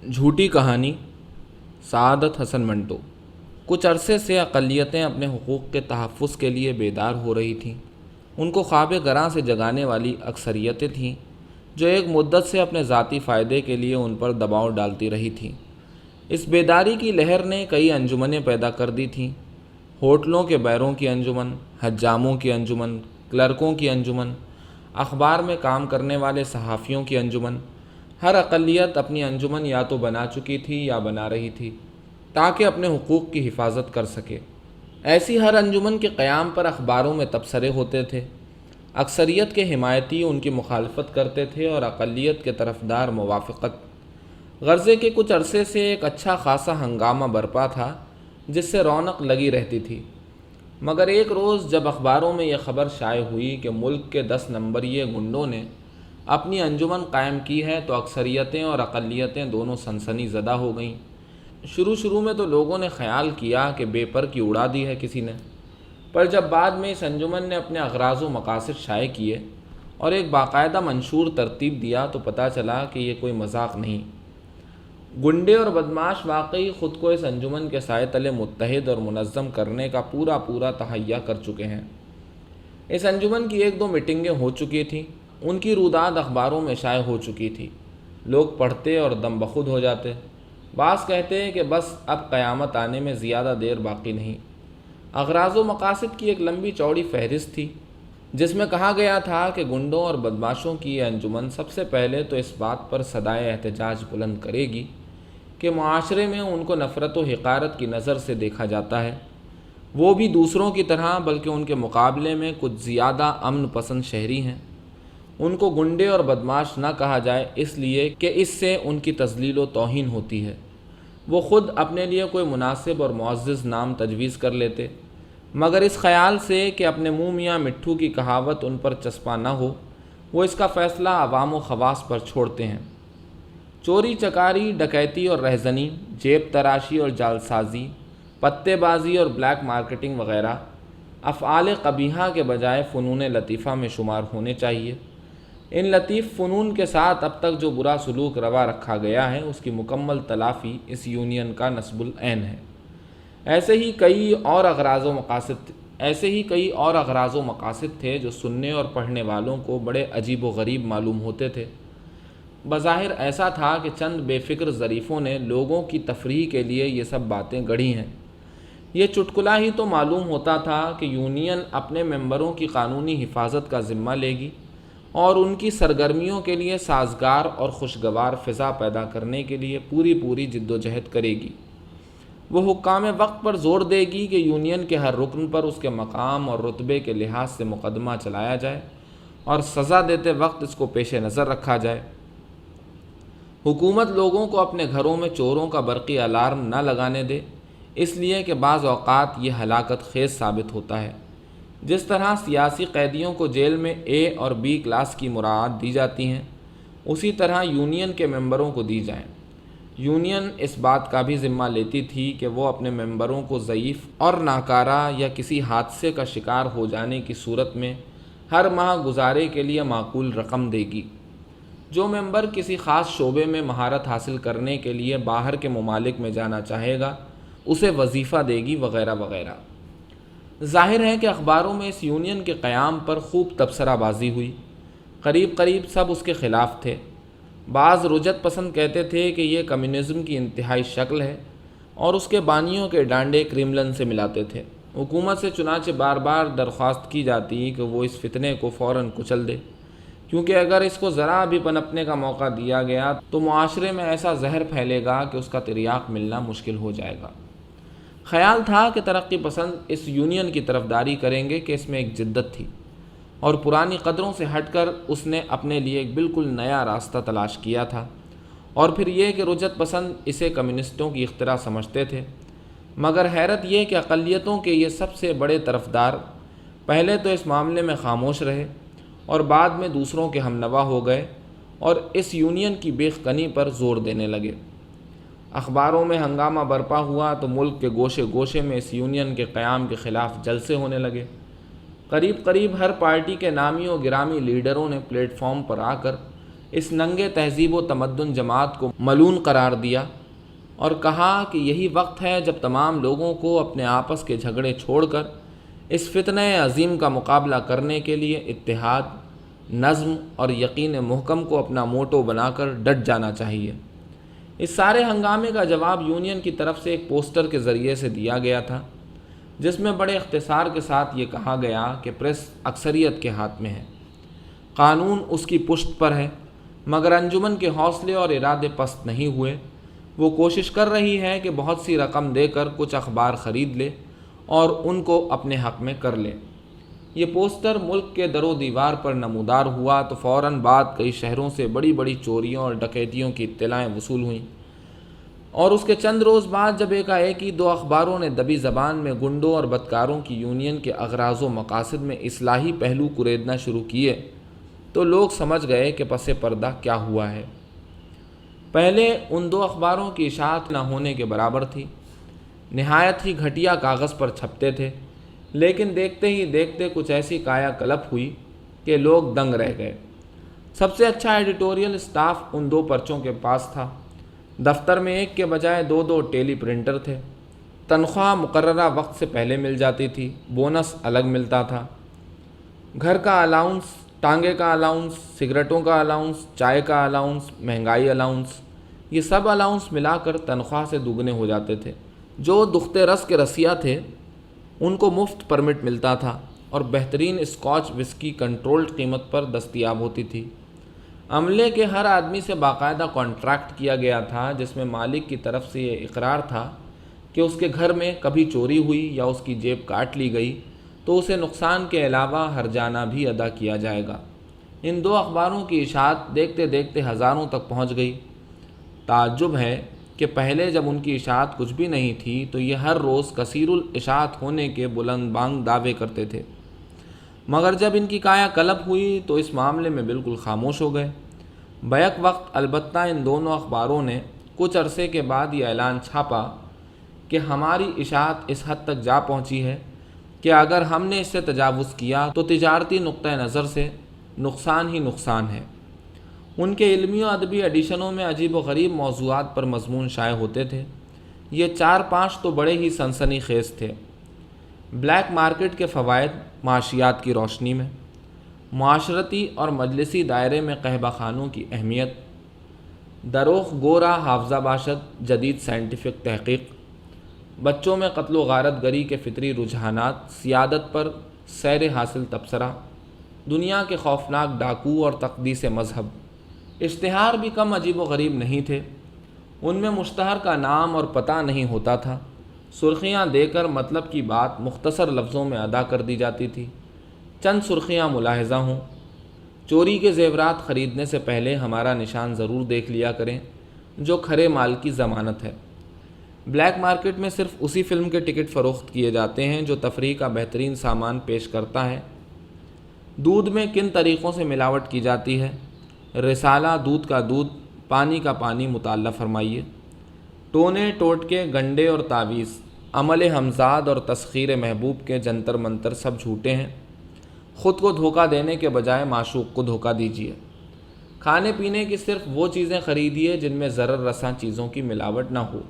جھوٹی کہانی سعادت حسن منٹو۔ کچھ عرصے سے اقلیتیں اپنے حقوق کے تحفظ کے لیے بیدار ہو رہی تھیں۔ ان کو خواب گراں سے جگانے والی اکثریتیں تھیں جو ایک مدت سے اپنے ذاتی فائدے کے لیے ان پر دباؤ ڈالتی رہی تھیں۔ اس بیداری کی لہر نے کئی انجمنیں پیدا کر دی تھیں۔ ہوٹلوں کے بیروں کی انجمن، حجاموں کی انجمن، کلرکوں کی انجمن، اخبار میں کام کرنے والے صحافیوں کی انجمن۔ ہر اقلیت اپنی انجمن یا تو بنا چکی تھی یا بنا رہی تھی تاکہ اپنے حقوق کی حفاظت کر سکے۔ ایسی ہر انجمن کے قیام پر اخباروں میں تبصرے ہوتے تھے۔ اکثریت کے حمایتی ان کی مخالفت کرتے تھے اور اقلیت کے طرفدار موافقت۔ غرضے کے کچھ عرصے سے ایک اچھا خاصا ہنگامہ برپا تھا جس سے رونق لگی رہتی تھی، مگر ایک روز جب اخباروں میں یہ خبر شائع ہوئی کہ ملک کے 10 نمبریے گنڈوں نے اپنی انجمن قائم کی ہے تو اکثریتیں اور اقلیتیں دونوں سنسنی زدہ ہو گئیں۔ شروع میں تو لوگوں نے خیال کیا کہ بے پر کی اڑا دی ہے کسی نے، پر جب بعد میں اس انجمن نے اپنے اغراض و مقاصد شائع کیے اور ایک باقاعدہ منشور ترتیب دیا تو پتہ چلا کہ یہ کوئی مذاق نہیں۔ گنڈے اور بدماش واقعی خود کو اس انجمن کے سائے تلے متحد اور منظم کرنے کا پورا تہیہ کر چکے ہیں۔ اس انجمن کی 1-2 میٹنگیں ہو چکی تھیں، ان کی روداد اخباروں میں شائع ہو چکی تھی۔ لوگ پڑھتے اور دم بخود ہو جاتے۔ بعض کہتے ہیں کہ بس اب قیامت آنے میں زیادہ دیر باقی نہیں۔ اغراض و مقاصد کی ایک لمبی چوڑی فہرست تھی جس میں کہا گیا تھا کہ گنڈوں اور بدماشوں کی یہ انجمن سب سے پہلے تو اس بات پر صدائے احتجاج بلند کرے گی کہ معاشرے میں ان کو نفرت و حقارت کی نظر سے دیکھا جاتا ہے، وہ بھی دوسروں کی طرح بلکہ ان کے مقابلے میں کچھ زیادہ امن پسند شہری ہیں۔ ان کو گنڈے اور بدماش نہ کہا جائے اس لیے کہ اس سے ان کی تذلیل و توہین ہوتی ہے۔ وہ خود اپنے لیے کوئی مناسب اور معزز نام تجویز کر لیتے، مگر اس خیال سے کہ اپنے منہ میاں مٹھو کی کہاوت ان پر چسپاں نہ ہو، وہ اس کا فیصلہ عوام و خواص پر چھوڑتے ہیں۔ چوری چکاری، ڈکیتی اور رہزنی، جیب تراشی اور جعلسازی، پتے بازی اور بلیک مارکیٹنگ وغیرہ افعال قبیحہ کے بجائے فنون لطیفہ میں شمار ہونے چاہیے۔ ان لطیف فنون کے ساتھ اب تک جو برا سلوک روا رکھا گیا ہے اس کی مکمل تلافی اس یونین کا نصب العین ہے۔ ایسے ہی کئی اور اغراض و مقاصد تھے جو سننے اور پڑھنے والوں کو بڑے عجیب و غریب معلوم ہوتے تھے۔ بظاہر ایسا تھا کہ چند بے فکر ظریفوں نے لوگوں کی تفریح کے لیے یہ سب باتیں گڑھی ہیں۔ یہ چٹکلا ہی تو معلوم ہوتا تھا کہ یونین اپنے ممبروں کی قانونی حفاظت کا ذمہ لے گی اور ان کی سرگرمیوں کے لیے سازگار اور خوشگوار فضا پیدا کرنے کے لیے پوری جد و جہد کرے گی۔ وہ حکام وقت پر زور دے گی کہ یونین کے ہر رکن پر اس کے مقام اور رتبے کے لحاظ سے مقدمہ چلایا جائے اور سزا دیتے وقت اس کو پیش نظر رکھا جائے۔ حکومت لوگوں کو اپنے گھروں میں چوروں کا برقی الارم نہ لگانے دے، اس لیے کہ بعض اوقات یہ ہلاکت خیز ثابت ہوتا ہے۔ جس طرح سیاسی قیدیوں کو جیل میں اے اور بی کلاس کی مراعات دی جاتی ہیں، اسی طرح یونین کے ممبروں کو دی جائیں۔ یونین اس بات کا بھی ذمہ لیتی تھی کہ وہ اپنے ممبروں کو ضعیف اور ناکارہ یا کسی حادثے کا شکار ہو جانے کی صورت میں ہر ماہ گزارے کے لیے معقول رقم دے گی۔ جو ممبر کسی خاص شعبے میں مہارت حاصل کرنے کے لیے باہر کے ممالک میں جانا چاہے گا اسے وظیفہ دے گی وغیرہ وغیرہ۔ ظاہر ہے کہ اخباروں میں اس یونین کے قیام پر خوب تبصرہ بازی ہوئی۔ قریب سب اس کے خلاف تھے۔ بعض رجت پسند کہتے تھے کہ یہ کمیونزم کی انتہائی شکل ہے اور اس کے بانیوں کے ڈانڈے کریملن سے ملاتے تھے۔ حکومت سے چنانچہ بار درخواست کی جاتی کہ وہ اس فتنے کو فوراً کچل دے، کیونکہ اگر اس کو ذرا بھی پنپنے کا موقع دیا گیا تو معاشرے میں ایسا زہر پھیلے گا کہ اس کا تریاق ملنا مشکل ہو جائے گا۔ خیال تھا کہ ترقی پسند اس یونین کی طرفداری کریں گے کہ اس میں ایک جدت تھی اور پرانی قدروں سے ہٹ کر اس نے اپنے لیے ایک بالکل نیا راستہ تلاش کیا تھا، اور پھر یہ کہ رجت پسند اسے کمیونسٹوں کی اختراع سمجھتے تھے۔ مگر حیرت یہ کہ اقلیتوں کے یہ سب سے بڑے طرفدار پہلے تو اس معاملے میں خاموش رہے اور بعد میں دوسروں کے ہمنوا ہو گئے اور اس یونین کی بیخ کنی پر زور دینے لگے۔ اخباروں میں ہنگامہ برپا ہوا تو ملک کے گوشے گوشے میں اس یونین کے قیام کے خلاف جلسے ہونے لگے۔ قریب ہر پارٹی کے نامی و گرامی لیڈروں نے پلیٹ فارم پر آ کر اس ننگے تہذیب و تمدن جماعت کو ملعون قرار دیا اور کہا کہ یہی وقت ہے جب تمام لوگوں کو اپنے آپس کے جھگڑے چھوڑ کر اس فتنہ عظیم کا مقابلہ کرنے کے لیے اتحاد، نظم اور یقین محکم کو اپنا موٹو بنا کر ڈٹ جانا چاہیے۔ اس سارے ہنگامے کا جواب یونین کی طرف سے ایک پوسٹر کے ذریعے سے دیا گیا تھا، جس میں بڑے اختصار کے ساتھ یہ کہا گیا کہ پریس اکثریت کے ہاتھ میں ہے، قانون اس کی پشت پر ہے، مگر انجمن کے حوصلے اور ارادے پست نہیں ہوئے۔ وہ کوشش کر رہی ہے کہ بہت سی رقم دے کر کچھ اخبار خرید لے اور ان کو اپنے حق میں کر لے۔ یہ پوسٹر ملک کے در و دیوار پر نمودار ہوا تو فوراً بعد کئی شہروں سے بڑی بڑی چوریوں اور ڈکیتیوں کی اطلاعیں وصول ہوئیں، اور اس کے چند روز بعد جب ایک ہی 2 اخباروں نے دبی زبان میں گنڈوں اور بدکاروں کی یونین کے اغراض و مقاصد میں اصلاحی پہلو کریدنا شروع کیے تو لوگ سمجھ گئے کہ پس پردہ کیا ہوا ہے۔ پہلے ان 2 اخباروں کی اشاعت نہ ہونے کے برابر تھی، نہایت ہی گھٹیا کاغذ پر چھپتے تھے، لیکن دیکھتے ہی دیکھتے کچھ ایسی کایا کلپ ہوئی کہ لوگ دنگ رہ گئے۔ سب سے اچھا ایڈیٹوریل اسٹاف ان 2 پرچوں کے پاس تھا۔ دفتر میں ایک کے بجائے 2 ٹیلی پرنٹر تھے، تنخواہ مقررہ وقت سے پہلے مل جاتی تھی، بونس الگ ملتا تھا، گھر کا الاؤنس، ٹانگے کا الاؤنس، سگریٹوں کا الاؤنس، چائے کا الاؤنس، مہنگائی الاؤنس، یہ سب الاؤنس ملا کر تنخواہ سے دوگنے ہو جاتے تھے۔ جو دختے رس کے رسیہ تھے ان کو مفت پرمٹ ملتا تھا اور بہترین اسکاچ وسکی کنٹرولڈ قیمت پر دستیاب ہوتی تھی۔ عملے کے ہر آدمی سے باقاعدہ کانٹریکٹ کیا گیا تھا، جس میں مالک کی طرف سے یہ اقرار تھا کہ اس کے گھر میں کبھی چوری ہوئی یا اس کی جیب کاٹ لی گئی تو اسے نقصان کے علاوہ ہرجانہ بھی ادا کیا جائے گا۔ ان 2 اخباروں کی اشاعت دیکھتے دیکھتے ہزاروں تک پہنچ گئی۔ تعجب ہے کہ پہلے جب ان کی اشاعت کچھ بھی نہیں تھی تو یہ ہر روز کثیر الاشاعت ہونے کے بلند بانگ دعوے کرتے تھے، مگر جب ان کی کایا کلپ ہوئی تو اس معاملے میں بالکل خاموش ہو گئے۔ بیک وقت البتہ ان دونوں اخباروں نے کچھ عرصے کے بعد یہ اعلان چھاپا کہ ہماری اشاعت اس حد تک جا پہنچی ہے کہ اگر ہم نے اس سے تجاوز کیا تو تجارتی نقطہ نظر سے نقصان ہی نقصان ہے۔ ان کے علمی و ادبی ایڈیشنوں میں عجیب و غریب موضوعات پر مضمون شائع ہوتے تھے۔ یہ 4-5 تو بڑے ہی سنسنی خیز تھے۔ بلیک مارکیٹ کے فوائد معاشیات کی روشنی میں، معاشرتی اور مجلسی دائرے میں قہبہ خانوں کی اہمیت، دروغ گورا حافظہ باشد جدید سائنٹیفک تحقیق، بچوں میں قتل و غارت گری کے فطری رجحانات، سیادت پر سیر حاصل تبصرہ، دنیا کے خوفناک ڈاکو اور تقدیس مذہب۔ اشتہار بھی کم عجیب و غریب نہیں تھے۔ ان میں مشتہر کا نام اور پتہ نہیں ہوتا تھا، سرخیاں دے کر مطلب کی بات مختصر لفظوں میں ادا کر دی جاتی تھی۔ چند سرخیاں ملاحظہ ہوں: چوری کے زیورات خریدنے سے پہلے ہمارا نشان ضرور دیکھ لیا کریں جو کھرے مال کی ضمانت ہے۔ بلیک مارکیٹ میں صرف اسی فلم کے ٹکٹ فروخت کیے جاتے ہیں جو تفریح کا بہترین سامان پیش کرتا ہے۔ دودھ میں کن طریقوں سے ملاوٹ کی جاتی ہے؟ رسالہ دودھ کا دودھ، پانی کا پانی مطالعہ فرمائیے۔ ٹونے ٹوٹکے، گنڈے اور تعویذ، عمل ہمزاد اور تسخیر محبوب کے جنتر منتر سب جھوٹے ہیں۔ خود کو دھوکہ دینے کے بجائے معشوق کو دھوکہ دیجیے۔ کھانے پینے کی صرف وہ چیزیں خریدیے جن میں ضرر رساں چیزوں کی ملاوٹ نہ ہو۔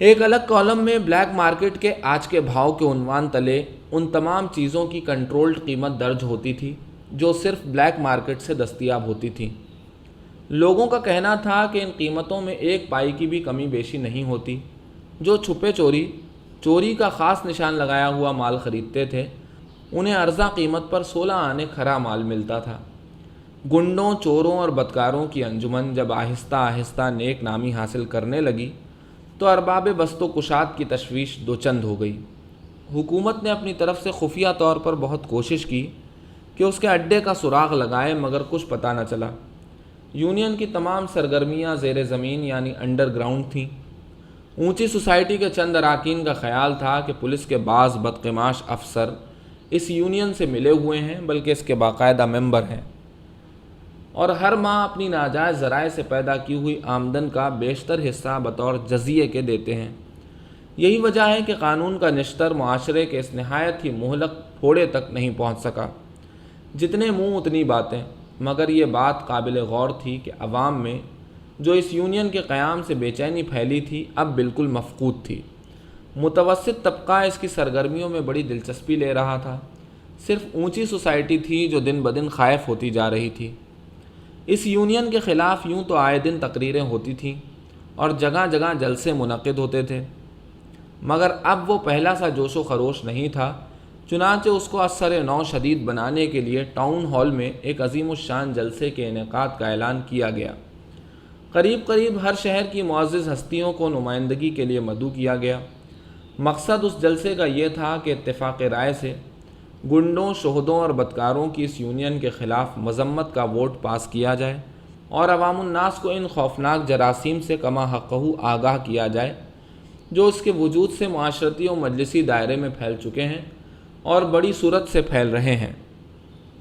ایک الگ کالم میں بلیک مارکیٹ کے آج کے بھاؤ کے عنوان تلے ان تمام چیزوں کی کنٹرولڈ قیمت درج ہوتی تھی جو صرف بلیک مارکیٹ سے دستیاب ہوتی تھیں۔ لوگوں کا کہنا تھا کہ ان قیمتوں میں 1 پائی کی بھی کمی بیشی نہیں ہوتی۔ جو چھپے چوری کا خاص نشان لگایا ہوا مال خریدتے تھے انہیں ارزاں قیمت پر 16 آنے کھرا مال ملتا تھا۔ گنڈوں، چوروں اور بدکاروں کی انجمن جب آہستہ آہستہ نیک نامی حاصل کرنے لگی تو ارباب بست و کشاد کی تشویش دوچند ہو گئی۔ حکومت نے اپنی طرف سے خفیہ طور پر بہت کوشش کی کہ اس کے اڈے کا سراغ لگائے، مگر کچھ پتہ نہ چلا۔ یونین کی تمام سرگرمیاں زیر زمین یعنی انڈر گراؤنڈ تھیں۔ اونچی سوسائٹی کے چند اراکین کا خیال تھا کہ پولیس کے بعض بدقماش افسر اس یونین سے ملے ہوئے ہیں، بلکہ اس کے باقاعدہ ممبر ہیں، اور ہر ماہ اپنی ناجائز ذرائع سے پیدا کی ہوئی آمدن کا بیشتر حصہ بطور جزیے کے دیتے ہیں۔ یہی وجہ ہے کہ قانون کا نشتر معاشرے کے اس نہایت ہی مہلک پھوڑے تک نہیں پہنچ سکا۔ جتنے منہ اتنی باتیں، مگر یہ بات قابل غور تھی کہ عوام میں جو اس یونین کے قیام سے بے چینی پھیلی تھی اب بالکل مفقود تھی۔ متوسط طبقہ اس کی سرگرمیوں میں بڑی دلچسپی لے رہا تھا۔ صرف اونچی سوسائٹی تھی جو دن بدن خائف ہوتی جا رہی تھی۔ اس یونین کے خلاف یوں تو آئے دن تقریریں ہوتی تھیں اور جگہ جگہ جلسے منعقد ہوتے تھے، مگر اب وہ پہلا سا جوش و خروش نہیں تھا۔ چنانچہ اس کو اثر نو شدید بنانے کے لیے ٹاؤن ہال میں ایک عظیم الشان جلسے کے انعقاد کا اعلان کیا گیا۔ قریب ہر شہر کی معزز ہستیوں کو نمائندگی کے لیے مدعو کیا گیا۔ مقصد اس جلسے کا یہ تھا کہ اتفاق رائے سے گنڈوں، شہدوں اور بدکاروں کی اس یونین کے خلاف مذمت کا ووٹ پاس کیا جائے اور عوام الناس کو ان خوفناک جراثیم سے کما حقہ آگاہ کیا جائے جو اس کے وجود سے معاشرتی و مجلسی دائرے میں پھیل چکے ہیں اور بڑی صورت سے پھیل رہے ہیں۔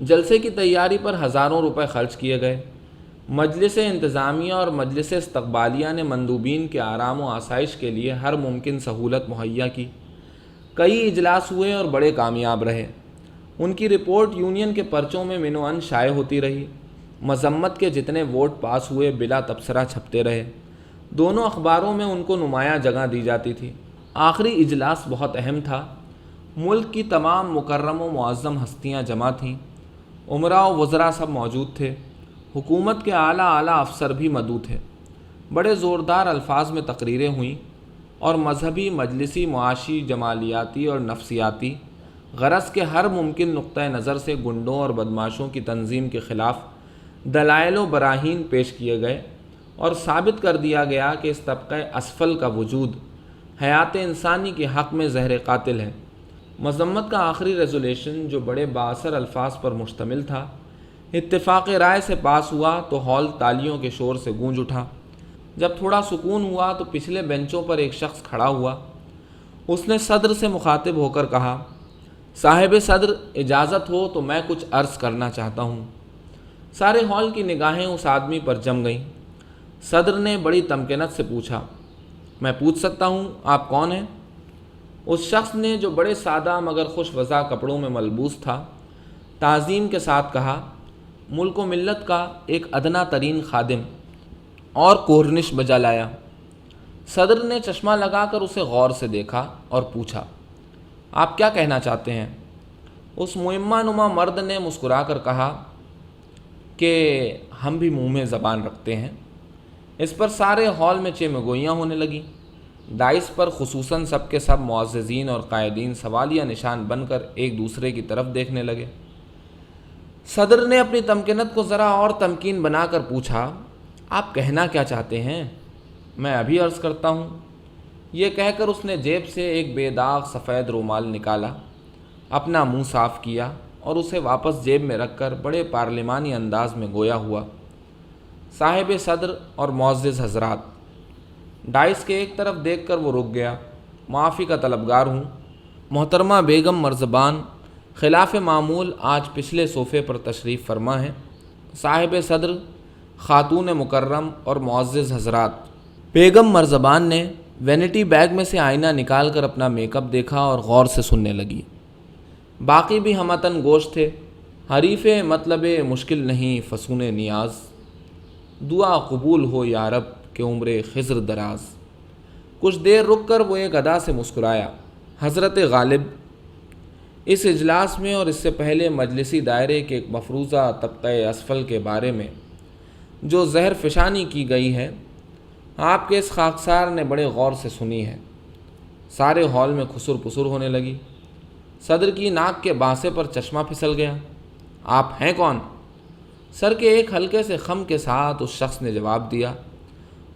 جلسے کی تیاری پر ہزاروں روپے خرچ کیے گئے۔ مجلس انتظامیہ اور مجلس استقبالیہ نے مندوبین کے آرام و آسائش کے لیے ہر ممکن سہولت مہیا کی۔ کئی اجلاس ہوئے اور بڑے کامیاب رہے۔ ان کی رپورٹ یونین کے پرچوں میں من و عن شائع ہوتی رہی۔ مذمت کے جتنے ووٹ پاس ہوئے بلا تبصرہ چھپتے رہے۔ دونوں اخباروں میں ان کو نمایاں جگہ دی جاتی تھی۔ آخری اجلاس بہت اہم تھا۔ ملک کی تمام مکرم و معظم ہستیاں جمع تھیں۔ امراء و وزراء سب موجود تھے۔ حکومت کے اعلیٰ افسر بھی مدعو تھے۔ بڑے زوردار الفاظ میں تقریریں ہوئیں اور مذہبی، مجلسی، معاشی، جمالیاتی اور نفسیاتی غرض کے ہر ممکن نقطہ نظر سے گنڈوں اور بدماشوں کی تنظیم کے خلاف دلائل و براہین پیش کیے گئے اور ثابت کر دیا گیا کہ اس طبقہ اسفل کا وجود حیات انسانی کے حق میں زہر قاتل ہے۔ مذمت کا آخری ریزولیشن جو بڑے بااثر الفاظ پر مشتمل تھا، اتفاق رائے سے پاس ہوا تو ہال تالیوں کے شور سے گونج اٹھا۔ جب تھوڑا سکون ہوا تو پچھلے بینچوں پر ایک شخص کھڑا ہوا۔ اس نے صدر سے مخاطب ہو کر کہا، صاحب صدر، اجازت ہو تو میں کچھ عرض کرنا چاہتا ہوں۔ سارے ہال کی نگاہیں اس آدمی پر جم گئیں۔ صدر نے بڑی تمکنت سے پوچھا، میں پوچھ سکتا ہوں آپ کون ہیں؟ اس شخص نے جو بڑے سادہ مگر خوش وضع کپڑوں میں ملبوس تھا، تعظیم کے ساتھ کہا، ملک و ملت کا ایک ادنا ترین خادم، اور کورنش بجا لایا۔ صدر نے چشمہ لگا کر اسے غور سے دیکھا اور پوچھا، آپ کیا کہنا چاہتے ہیں؟ اس معمہ نما مرد نے مسکرا کر کہا کہ ہم بھی منہ میں زبان رکھتے ہیں۔ اس پر سارے ہال میں چیمگوئیاں ہونے لگیں۔ دائس پر خصوصاً سب کے سب معززین اور قائدین سوالیہ نشان بن کر ایک دوسرے کی طرف دیکھنے لگے۔ صدر نے اپنی تمکنت کو ذرا اور تمکین بنا کر پوچھا، آپ کہنا کیا چاہتے ہیں؟ میں ابھی عرض کرتا ہوں۔ یہ کہہ کر اس نے جیب سے ایک بے داغ سفید رومال نکالا، اپنا منہ صاف کیا اور اسے واپس جیب میں رکھ کر بڑے پارلیمانی انداز میں گویا ہوا، صاحب صدر اور معزز حضرات، ڈائس کے ایک طرف دیکھ کر وہ رک گیا۔ معافی کا طلبگار ہوں۔ محترمہ بیگم مرزبان خلاف معمول آج پچھلے صوفے پر تشریف فرما ہیں۔ صاحب صدر، خاتون مکرم اور معزز حضرات۔ بیگم مرزبان نے وینٹی بیگ میں سے آئینہ نکال کر اپنا میک اپ دیکھا اور غور سے سننے لگی۔ باقی بھی ہمتن گوش تھے۔ حریف مطلب مشکل نہیں فسون نیاز، دعا قبول ہو یا رب کہ عمر خضر دراز۔ کچھ دیر رک کر وہ ایک ادا سے مسکرایا، حضرت غالب، اس اجلاس میں اور اس سے پہلے مجلسی دائرے کے ایک مفروضہ طبقہ اسفل کے بارے میں جو زہر فشانی کی گئی ہے، آپ کے اس خاکسار نے بڑے غور سے سنی ہے۔ سارے ہال میں خسر پسر ہونے لگی۔ صدر کی ناک کے بانسے پر چشمہ پھسل گیا۔ آپ ہیں کون؟ سر کے ایک ہلکے سے خم کے ساتھ اس شخص نے جواب دیا،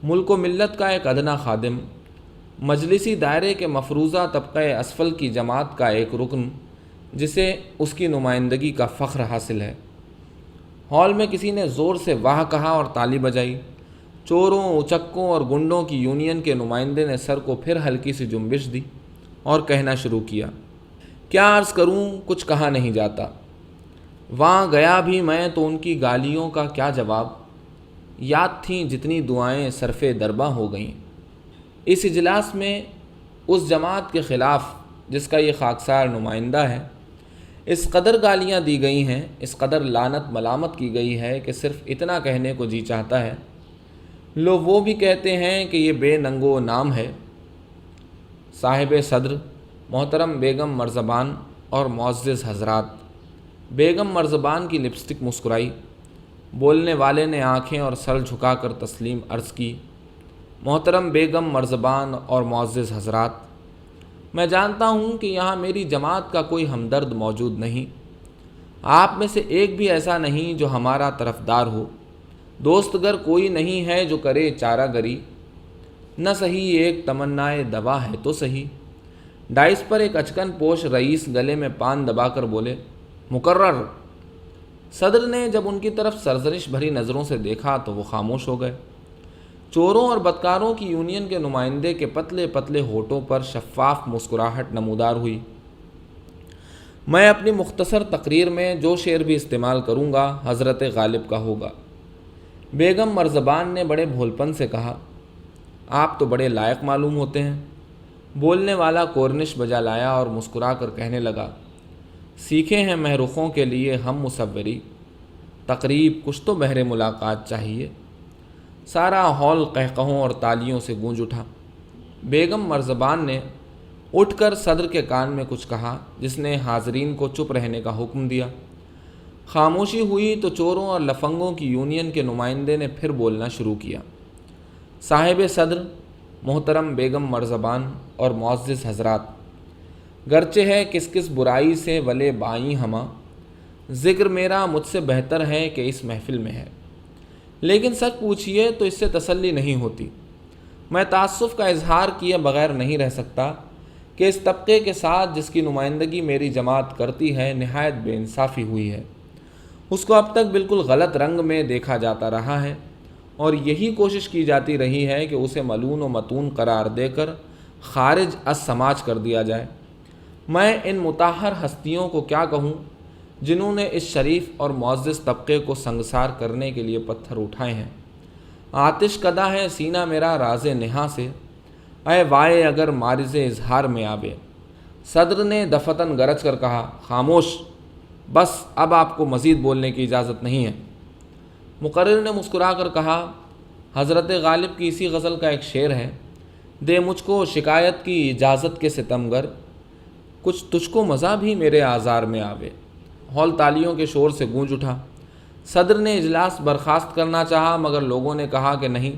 ملک و ملت کا ایک ادنا خادم، مجلسی دائرے کے مفروضہ طبقہ اسفل کی جماعت کا ایک رکن جسے اس کی نمائندگی کا فخر حاصل ہے۔ ہال میں کسی نے زور سے واہ کہا اور تالی بجائی۔ چوروں، اچکوں اور گنڈوں کی یونین کے نمائندے نے سر کو پھر ہلکی سی جنبش دی اور کہنا شروع کیا، کیا عرض کروں، کچھ کہا نہیں جاتا۔ وہاں گیا بھی میں تو ان کی گالیوں کا کیا جواب، یاد تھیں جتنی دعائیں صرف درباں ہو گئیں۔ اس اجلاس میں اس جماعت کے خلاف جس کا یہ خاکسار نمائندہ ہے، اس قدر گالیاں دی گئی ہیں، اس قدر لعنت ملامت کی گئی ہے کہ صرف اتنا کہنے کو جی چاہتا ہے، لو وہ بھی کہتے ہیں کہ یہ بے ننگو نام ہے۔ صاحب صدر، محترم بیگم مرزبان اور معزز حضرات، بیگم مرزبان کی لپسٹک مسکرائی۔ بولنے والے نے آنکھیں اور سر جھکا کر تسلیم عرض کی، محترم بیگم مرزبان اور معزز حضرات، میں جانتا ہوں کہ یہاں میری جماعت کا کوئی ہمدرد موجود نہیں، آپ میں سے ایک بھی ایسا نہیں جو ہمارا طرفدار ہو، دوست گر کوئی نہیں ہے جو کرے چارہ گری، نہ صحیح ایک تمنائے دوا ہے تو صحیح۔ ڈائس پر ایک اچکن پوش رئیس گلے میں پان دبا کر بولے، مقرر۔ صدر نے جب ان کی طرف سرزنش بھری نظروں سے دیکھا تو وہ خاموش ہو گئے۔ چوروں اور بدکاروں کی یونین کے نمائندے کے پتلے پتلے ہونٹوں پر شفاف مسکراہٹ نمودار ہوئی۔ میں اپنی مختصر تقریر میں جو شعر بھی استعمال کروں گا حضرت غالب کا ہوگا۔ بیگم مرزبان نے بڑے بھولپن سے کہا، آپ تو بڑے لائق معلوم ہوتے ہیں۔ بولنے والا کورنش بجا لایا اور مسکرا کر کہنے لگا، سیکھے ہیں مہرخوں کے لیے ہم مصوری، تقریب کچھ تو بہر ملاقات چاہیے۔ سارا ہال قہقہوں اور تالیوں سے گونج اٹھا۔ بیگم مرزبان نے اٹھ کر صدر کے کان میں کچھ کہا، جس نے حاضرین کو چپ رہنے کا حکم دیا۔ خاموشی ہوئی تو چوروں اور لفنگوں کی یونین کے نمائندے نے پھر بولنا شروع کیا، صاحب صدر، محترم بیگم مرزبان اور معزز حضرات، گرچہ ہے کس کس برائی سے ولے بائیں ہمہ، ذکر میرا مجھ سے بہتر ہے کہ اس محفل میں ہے، لیکن سچ پوچھئے تو اس سے تسلی نہیں ہوتی۔ میں تعصب کا اظہار کیے بغیر نہیں رہ سکتا کہ اس طبقے کے ساتھ جس کی نمائندگی میری جماعت کرتی ہے نہایت بے انصافی ہوئی ہے۔ اس کو اب تک بالکل غلط رنگ میں دیکھا جاتا رہا ہے اور یہی کوشش کی جاتی رہی ہے کہ اسے ملون و متون قرار دے کر خارج از سماج کر دیا جائے۔ میں ان مطہر ہستیوں کو کیا کہوں جنہوں نے اس شریف اور معزز طبقے کو سنگسار کرنے کے لیے پتھر اٹھائے ہیں۔ آتش کدہ ہے سینہ میرا راز نہا سے، اے وائے اگر مارز اظہار میں آوے۔ صدر نے دفتن گرج کر کہا، خاموش، بس اب آپ کو مزید بولنے کی اجازت نہیں ہے۔ مقرر نے مسکرا کر کہا، حضرت غالب کی اسی غزل کا ایک شعر ہے، دے مجھ کو شکایت کی اجازت کے ستمگر، کچھ تجھ کو مزہ بھی میرے آزار میں آوے۔ ہال تالیوں کے شور سے گونج اٹھا۔ صدر نے اجلاس برخاست کرنا چاہا مگر لوگوں نے کہا کہ نہیں،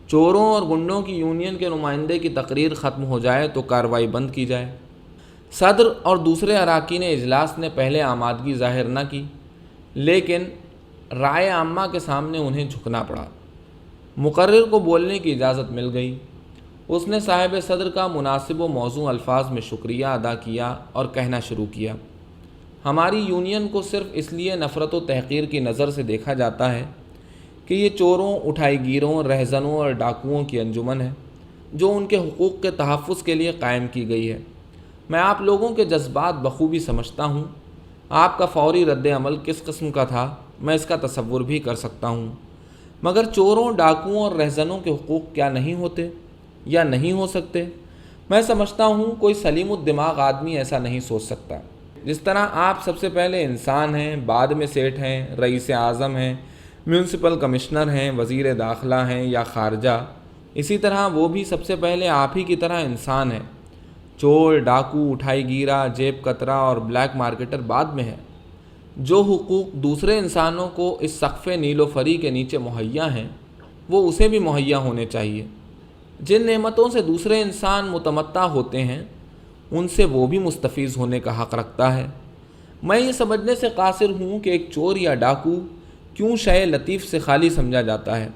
چوروں اور گنڈوں کی یونین کے نمائندے کی تقریر ختم ہو جائے تو کارروائی بند کی جائے۔ صدر اور دوسرے اراکین اجلاس نے پہلے آمادگی ظاہر نہ کی، لیکن رائے عامہ کے سامنے انہیں جھکنا پڑا۔ مقرر کو بولنے کی اجازت مل گئی۔ اس نے صاحب صدر کا مناسب و موزوں الفاظ میں شکریہ ادا کیا اور کہنا شروع کیا، ہماری یونین کو صرف اس لیے نفرت و تحقیر کی نظر سے دیکھا جاتا ہے کہ یہ چوروں، اٹھائی گیروں، رہزنوں اور ڈاکوؤں کی انجمن ہے جو ان کے حقوق کے تحفظ کے لیے قائم کی گئی ہے۔ میں آپ لوگوں کے جذبات بخوبی سمجھتا ہوں۔ آپ کا فوری رد عمل کس قسم کا تھا میں اس کا تصور بھی کر سکتا ہوں، مگر چوروں، ڈاکوؤں اور رہزنوں کے حقوق کیا نہیں ہوتے یا نہیں ہو سکتے؟ میں سمجھتا ہوں کوئی سلیم الدماغ آدمی ایسا نہیں سوچ سکتا۔ جس طرح آپ سب سے پہلے انسان ہیں، بعد میں سیٹھ ہیں، رئیس اعظم ہیں، میونسپل کمشنر ہیں، وزیر داخلہ ہیں یا خارجہ، اسی طرح وہ بھی سب سے پہلے آپ ہی کی طرح انسان ہیں۔ چور، ڈاکو، اٹھائی گیرا، جیب کترا اور بلیک مارکیٹر بعد میں ہے۔ جو حقوق دوسرے انسانوں کو اس سقف نیل و فری کے نیچے مہیا ہیں وہ اسے بھی مہیا ہونے چاہیے۔ جن نعمتوں سے دوسرے انسان متمتع ہوتے ہیں ان سے وہ بھی مستفیض ہونے کا حق رکھتا ہے۔ میں یہ سمجھنے سے قاصر ہوں کہ ایک چور یا ڈاکو کیوں شے لطیف سے خالی سمجھا جاتا ہے،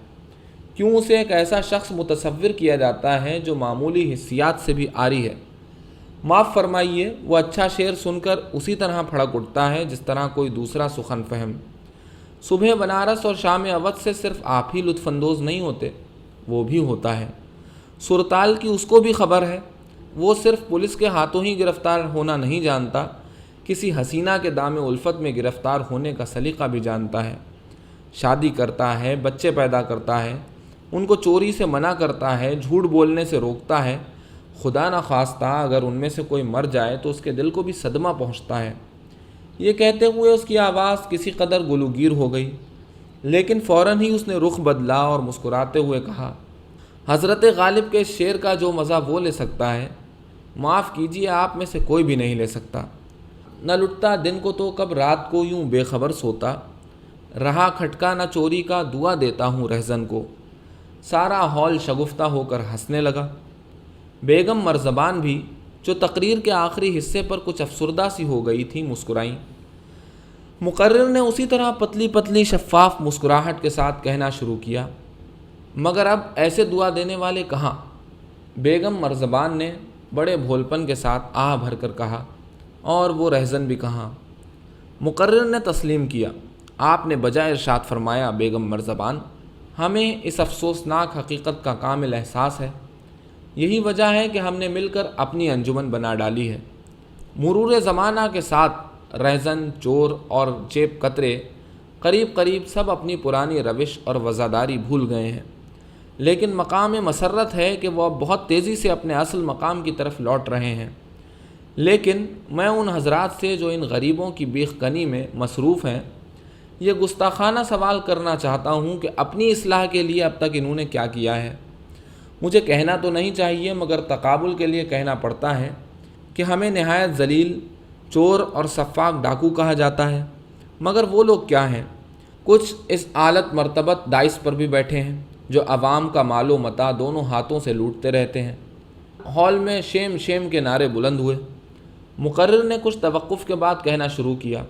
کیوں اسے ایک ایسا شخص متصور کیا جاتا ہے جو معمولی حسیات سے بھی عاری ہے۔ معاف فرمائیے، وہ اچھا شعر سن کر اسی طرح پھڑک اٹھتا ہے جس طرح کوئی دوسرا سخن فہم۔ صبح بنارس اور شام اودھ سے صرف آپ ہی لطف اندوز نہیں ہوتے، وہ بھی ہوتا ہے۔ سرتال کی اس کو بھی خبر ہے، وہ صرف پولیس کے ہاتھوں ہی گرفتار ہونا نہیں جانتا، کسی حسینہ کے دام الفت میں گرفتار ہونے کا سلیقہ بھی جانتا ہے۔ شادی کرتا ہے، بچے پیدا کرتا ہے، ان کو چوری سے منع کرتا ہے، جھوٹ بولنے سے روکتا ہے۔ خدا نخواستہ اگر ان میں سے کوئی مر جائے تو اس کے دل کو بھی صدمہ پہنچتا ہے۔ یہ کہتے ہوئے اس کی آواز کسی قدر گلوگیر ہو گئی، لیکن فوراً ہی اس نے رخ بدلا اور مسکراتے ہوئے کہا، حضرت غالب کے اس شعر کا جو مزہ وہ لے سکتا ہے، معاف کیجیے آپ میں سے کوئی بھی نہیں لے سکتا۔ نہ لٹتا دن کو تو کب رات کو یوں بے خبر سوتا، رہا کھٹکا نہ چوری کا دعا دیتا ہوں رہزن کو۔ سارا ہال شگفتہ ہو کر ہنسنے لگا۔ بیگم مرزبان بھی، جو تقریر کے آخری حصے پر کچھ افسردہ سی ہو گئی تھی، مسکرائیں۔ مقرر نے اسی طرح پتلی پتلی شفاف مسکراہٹ کے ساتھ کہنا شروع کیا، مگر اب ایسے دعا دینے والے کہاں؟ بیگم مرزبان نے بڑے بھولپن کے ساتھ آہ بھر کر کہا، اور وہ رہزن بھی کہاں؟ مقرر نے تسلیم کیا، آپ نے بجائے ارشاد فرمایا، بیگم مرزبان، ہمیں اس افسوسناک حقیقت کا کامل احساس ہے۔ یہی وجہ ہے کہ ہم نے مل کر اپنی انجمن بنا ڈالی ہے۔ مرور زمانہ کے ساتھ رہزن، چور اور جیب کترے قریب قریب سب اپنی پرانی روش اور وزاداری بھول گئے ہیں، لیکن مقام مسرت ہے کہ وہ اب بہت تیزی سے اپنے اصل مقام کی طرف لوٹ رہے ہیں۔ لیکن میں ان حضرات سے جو ان غریبوں کی بیخ کنی میں مصروف ہیں، یہ گستاخانہ سوال کرنا چاہتا ہوں کہ اپنی اصلاح کے لیے اب تک انہوں نے کیا کیا ہے؟ مجھے کہنا تو نہیں چاہیے، مگر تقابل کے لیے کہنا پڑتا ہے کہ ہمیں نہایت ذلیل، چور اور سفاک ڈاکو کہا جاتا ہے، مگر وہ لوگ کیا ہیں؟ کچھ اس آلت مرتبت دائس پر بھی بیٹھے ہیں جو عوام کا مال و متاع دونوں ہاتھوں سے لوٹتے رہتے ہیں۔ ہال میں شیم شیم کے نعرے بلند ہوئے۔ مقرر نے کچھ توقف کے بعد کہنا شروع کیا،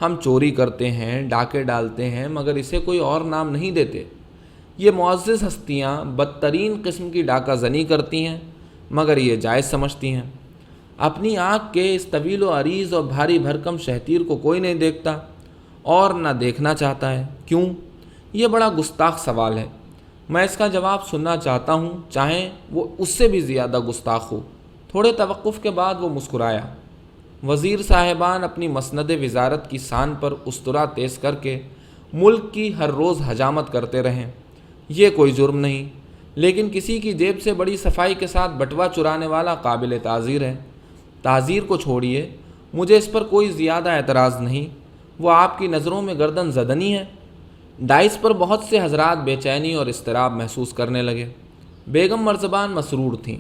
ہم چوری کرتے ہیں، ڈاکے ڈالتے ہیں، مگر اسے کوئی اور نام نہیں دیتے۔ یہ معزز ہستیاں بدترین قسم کی ڈاکہ زنی کرتی ہیں، مگر یہ جائز سمجھتی ہیں۔ اپنی آنکھ کے اس طویل و عریض اور بھاری بھرکم شہتیر کو کوئی نہیں دیکھتا اور نہ دیکھنا چاہتا ہے، کیوں؟ یہ بڑا گستاخ سوال ہے۔ میں اس کا جواب سننا چاہتا ہوں، چاہے وہ اس سے بھی زیادہ گستاخ ہو۔ تھوڑے توقف کے بعد وہ مسکرایا۔ وزیر صاحبان اپنی مسند وزارت کی سان پر استرا تیز کر کے ملک کی ہر روز حجامت کرتے رہیں، یہ کوئی جرم نہیں، لیکن کسی کی جیب سے بڑی صفائی کے ساتھ بٹوا چرانے والا قابل تعزیر ہے۔ تعزیر کو چھوڑیے، مجھے اس پر کوئی زیادہ اعتراض نہیں، وہ آپ کی نظروں میں گردن زدنی ہے۔ ڈائس پر بہت سے حضرات بے چینی اور اضطراب محسوس کرنے لگے۔ بیگم مرزبان مسرور تھیں۔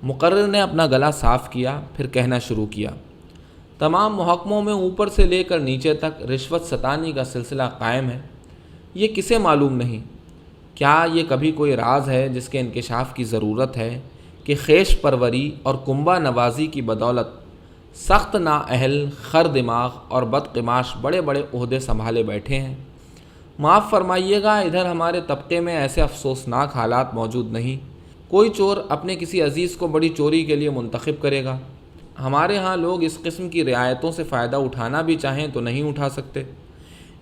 مقرر نے اپنا گلا صاف کیا، پھر کہنا شروع کیا، تمام محکموں میں اوپر سے لے کر نیچے تک رشوت ستانی کا سلسلہ قائم ہے۔ یہ کسے معلوم نہیں؟ کیا یہ کبھی کوئی راز ہے جس کے انکشاف کی ضرورت ہے کہ خیش پروری اور کنبہ نوازی کی بدولت سخت نااہل، خر دماغ اور بدقماش بڑے بڑے عہدے سنبھالے بیٹھے ہیں؟ معاف فرمائیے گا، ادھر ہمارے طبقے میں ایسے افسوسناک حالات موجود نہیں۔ کوئی چور اپنے کسی عزیز کو بڑی چوری کے لیے منتخب کرے گا۔ ہمارے ہاں لوگ اس قسم کی رعایتوں سے فائدہ اٹھانا بھی چاہیں تو نہیں اٹھا سکتے،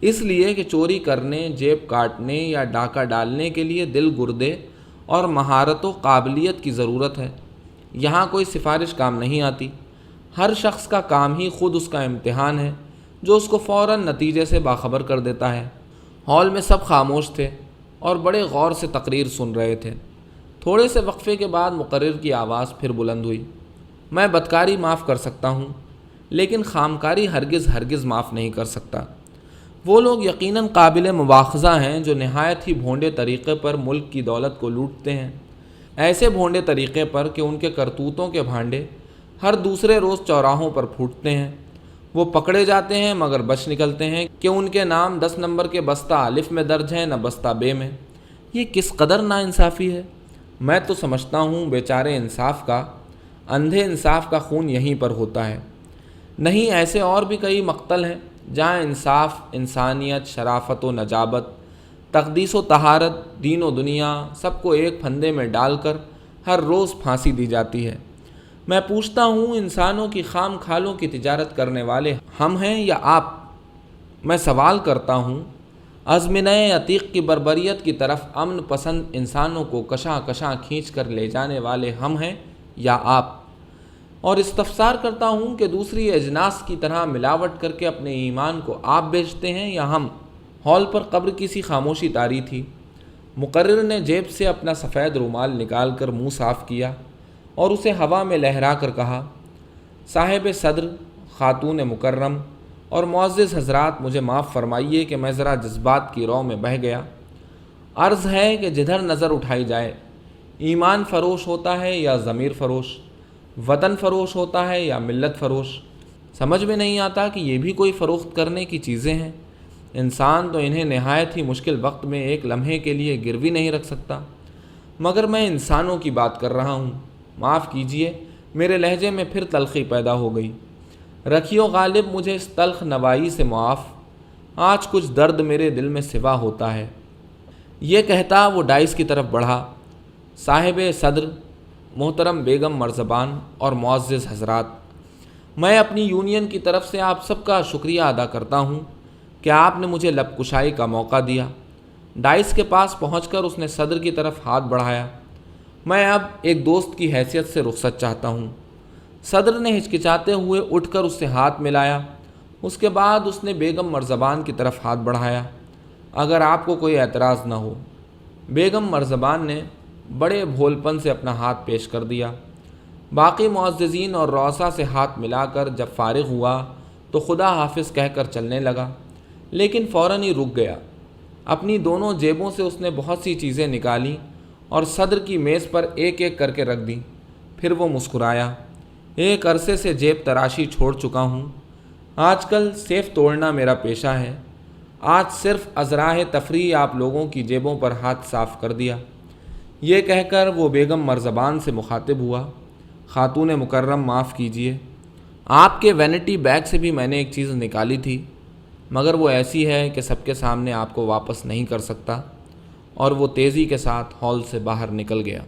اس لیے کہ چوری کرنے، جیب کاٹنے یا ڈاکہ ڈالنے کے لیے دل گردے اور مہارت و قابلیت کی ضرورت ہے۔ یہاں کوئی سفارش کام نہیں آتی، ہر شخص کا کام ہی خود اس کا امتحان ہے جو اس کو فوراً نتیجے سے باخبر کر دیتا ہے۔ ہال میں سب خاموش تھے اور بڑے غور سے تقریر سن رہے تھے۔ تھوڑے سے وقفے کے بعد مقرر کی آواز پھر بلند ہوئی، میں بدکاری معاف کر سکتا ہوں، لیکن خامکاری ہرگز ہرگز معاف نہیں کر سکتا۔ وہ لوگ یقیناً قابل مواخذہ ہیں جو نہایت ہی بھونڈے طریقے پر ملک کی دولت کو لوٹتے ہیں، ایسے بھونڈے طریقے پر کہ ان کے کرتوتوں کے بھانڈے ہر دوسرے روز چوراہوں پر پھوٹتے ہیں۔ وہ پکڑے جاتے ہیں مگر بچ نکلتے ہیں کہ ان کے نام 10 نمبر کے بستہ الف میں درج ہیں، نہ بستہ بے میں۔ یہ کس قدر ناانصافی ہے! میں تو سمجھتا ہوں بیچارے انصاف کا، اندھے انصاف کا خون یہیں پر ہوتا ہے۔ نہیں، ایسے اور بھی کئی مقتل ہیں جہاں انصاف، انسانیت، شرافت و نجابت، تقدیس و طہارت، دین و دنیا سب کو ایک پھندے میں ڈال کر ہر روز پھانسی دی جاتی ہے۔ میں پوچھتا ہوں، انسانوں کی خام کھالوں کی تجارت کرنے والے ہم ہیں یا آپ؟ میں سوال کرتا ہوں، ازمنہ عتیق کی بربریت کی طرف امن پسند انسانوں کو کشاں کشاں کھینچ کر لے جانے والے ہم ہیں یا آپ؟ اور استفسار کرتا ہوں کہ دوسری اجناس کی طرح ملاوٹ کر کے اپنے ایمان کو آپ بیچتے ہیں یا ہم؟ ہال پر قبر کی سی خاموشی طاری تھی۔ مقرر نے جیب سے اپنا سفید رومال نکال کر منہ صاف کیا اور اسے ہوا میں لہرا کر کہا، صاحب صدر، خاتون مکرم، اور معزز حضرات مجھے معاف فرمائیے کہ میں ذرا جذبات کی رو میں بہہ گیا۔ عرض ہے کہ جدھر نظر اٹھائی جائے، ایمان فروش ہوتا ہے یا ضمیر فروش، وطن فروش ہوتا ہے یا ملت فروش، سمجھ میں نہیں آتا کہ یہ بھی کوئی فروخت کرنے کی چیزیں ہیں۔ انسان تو انہیں نہایت ہی مشکل وقت میں ایک لمحے کے لیے گروی نہیں رکھ سکتا، مگر میں انسانوں کی بات کر رہا ہوں۔ معاف کیجئے، میرے لہجے میں پھر تلخی پیدا ہو گئی۔ رکھیو غالب مجھے اس تلخ نوائی سے معاف، آج کچھ درد میرے دل میں سوا ہوتا ہے۔ یہ کہتا وہ ڈائس کی طرف بڑھا۔ صاحب صدر، محترم بیگم مرزبان اور معزز حضرات، میں اپنی یونین کی طرف سے آپ سب کا شکریہ ادا کرتا ہوں کہ آپ نے مجھے لب کشائی کا موقع دیا۔ ڈائس کے پاس پہنچ کر اس نے صدر کی طرف ہاتھ بڑھایا۔ میں اب ایک دوست کی حیثیت سے رخصت چاہتا ہوں۔ صدر نے ہچکچاتے ہوئے اٹھ کر اس سے ہاتھ ملایا۔ اس کے بعد اس نے بیگم مرزبان کی طرف ہاتھ بڑھایا۔ اگر آپ کو کوئی اعتراض نہ ہو۔ بیگم مرزبان نے بڑے بھولپن سے اپنا ہاتھ پیش کر دیا۔ باقی معززین اور رؤسا سے ہاتھ ملا کر جب فارغ ہوا تو خدا حافظ کہہ کر چلنے لگا، لیکن فوراً ہی رک گیا۔ اپنی دونوں جیبوں سے اس نے بہت سی چیزیں نکالیں اور صدر کی میز پر ایک ایک کر کے رکھ دیں۔ پھر وہ مسکرایا۔ ایک عرصے سے جیب تراشی چھوڑ چکا ہوں۔ آج کل سیف توڑنا میرا پیشہ ہے۔ آج صرف ازراہ تفریح آپ لوگوں کی جیبوں پر ہاتھ صاف کر دیا۔ یہ کہہ کر وہ بیگم مرزبان سے مخاطب ہوا۔ خاتون مکرم معاف کیجیے، آپ کے وینٹی بیگ سے بھی میں نے ایک چیز نکالی تھی، مگر وہ ایسی ہے کہ سب کے سامنے آپ کو واپس نہیں کر سکتا۔ اور وہ تیزی کے ساتھ ہال سے باہر نکل گیا۔